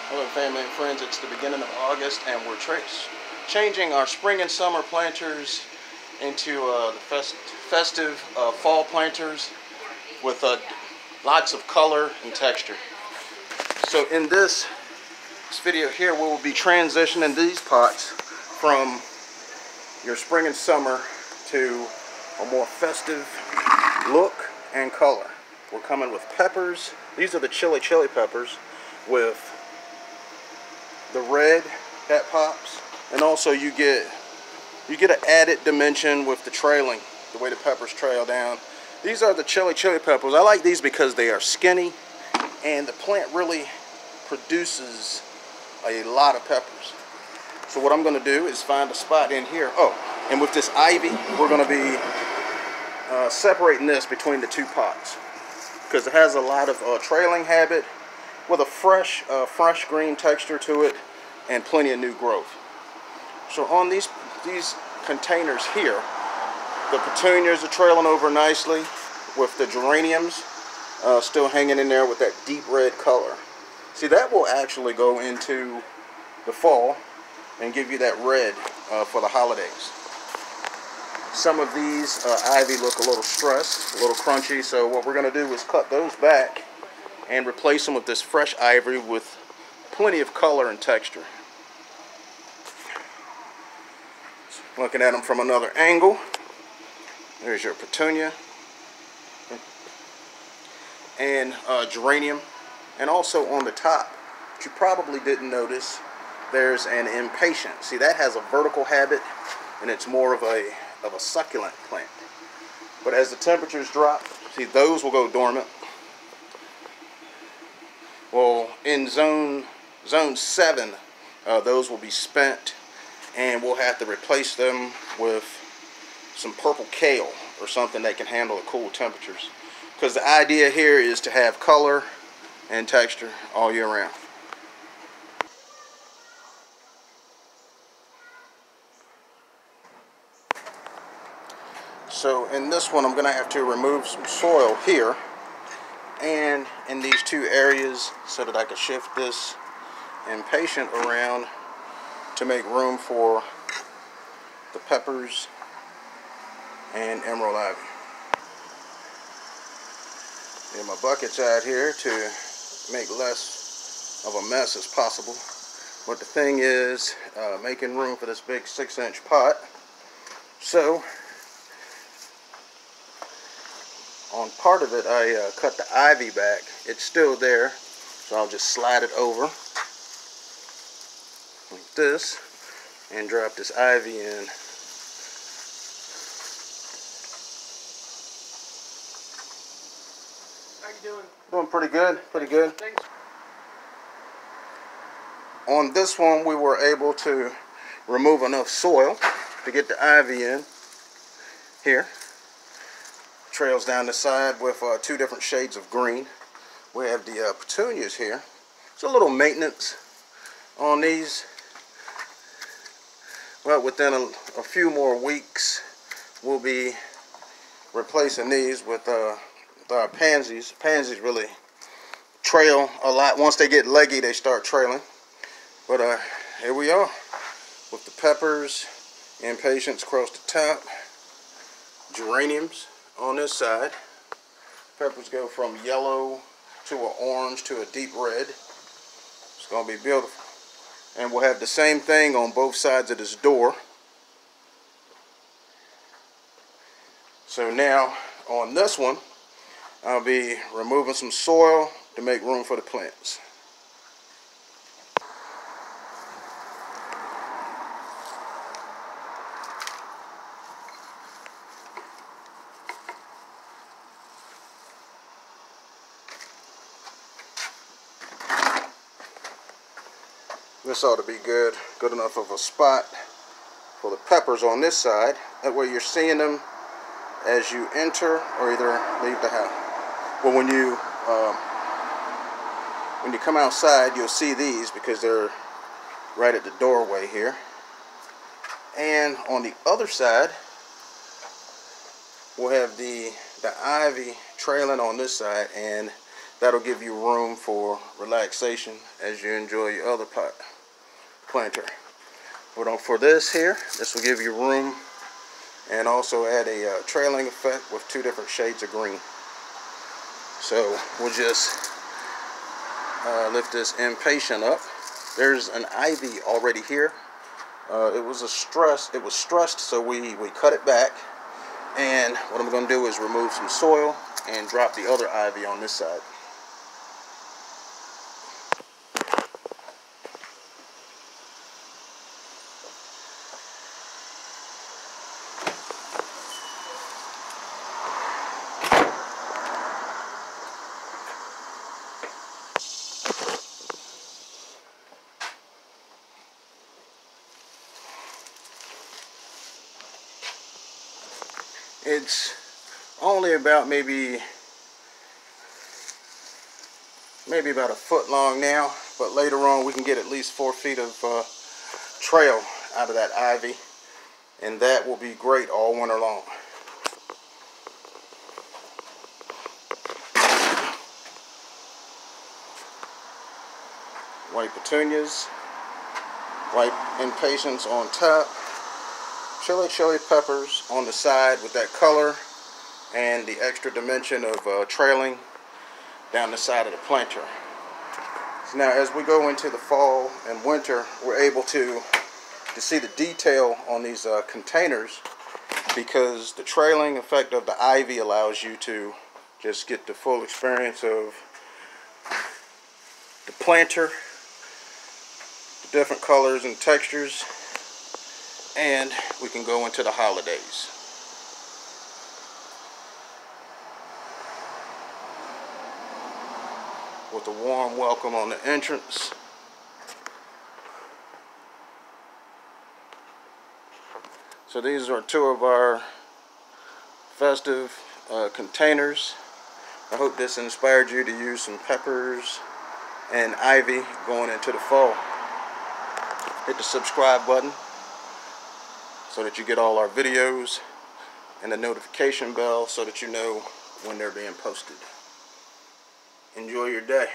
Hello family and friends, it's the beginning of August and we're changing our spring and summer planters into the festive fall planters with lots of color and texture. So in this video here, we will be transitioning these pots from your spring and summer to a more festive look and color. We're coming with peppers. These are the chili peppers with the red that pops, and also you get an added dimension with the trailing, the way the peppers trail down. These are the chili peppers. I like these because they are skinny and the plant really produces a lot of peppers. So what I'm going to do is find a spot in here. Oh, and with this ivy, we're going to be separating this between the two pots because it has a lot of trailing habit with a fresh green texture to it and plenty of new growth. So on these containers here, the petunias are trailing over nicely with the geraniums still hanging in there with that deep red color. See, that will actually go into the fall and give you that red for the holidays. Some of these ivy look a little stressed, a little crunchy, so what we're going to do is cut those back and replace them with this fresh ivory with plenty of color and texture. Looking at them from another angle, there's your petunia and geranium, and also on the top, which you probably didn't notice, there's an impatient. See, that has a vertical habit and it's more of a succulent plant. But as the temperatures drop, see, those will go dormant. Well, in zone 7, those will be spent, and we'll have to replace them with some purple kale or something that can handle the cool temperatures. Because the idea here is to have color and texture all year round. So in this one, I'm going to have to remove some soil here and in these two areas so that I can shift this impatient around to make room for the peppers and emerald ivy. And my bucket's out here to make less of a mess as possible. But the thing is making room for this big 6-inch pot. So on part of it, I cut the ivy back. It's still there, so I'll just slide it over like this and drop this ivy in. How you doing? Doing pretty good, pretty good. Thanks. On this one, we were able to remove enough soil to get the ivy in here. Trails down the side with two different shades of green. We have the petunias here. It's a little maintenance on these. Well, within a few more weeks, we'll be replacing these with pansies. Pansies really trail a lot. Once they get leggy, they start trailing. But here we are with the peppers, impatiens across the top, geraniums on this side. Peppers go from yellow to an orange to a deep red. It's going to be beautiful. And we'll have the same thing on both sides of this door. So now on this one, I'll be removing some soil to make room for the plants. This ought to be good enough of a spot for the peppers on this side. That way you're seeing them as you enter or either leave the house. Well, when you come outside, you'll see these because they're right at the doorway here. And on the other side, we'll have the ivy trailing on this side, and That'll give you room for relaxation as you enjoy your other pot planter. But for this here, this will give you room and also add a trailing effect with 2 different shades of green. So we'll just lift this impatient up. There's an ivy already here. It was stressed, so we cut it back. And what I'm going to do is remove some soil and drop the other ivy on this side. It's only about maybe about a foot long now, but later on we can get at least 4 feet of trail out of that ivy, and that will be great all winter long. White petunias, white impatiens on top, chili peppers on the side with that color and the extra dimension of trailing down the side of the planter. So now as we go into the fall and winter, we're able to see the detail on these containers, because the trailing effect of the ivy allows you to just get the full experience of the planter, the different colors and textures, and we can go into the holidays. With a warm welcome on the entrance. So these are 2 of our festive containers. I hope this inspired you to use some peppers and ivy going into the fall. Hit the subscribe button so that you get all our videos, and the notification bell so that you know when they're being posted. Enjoy your day.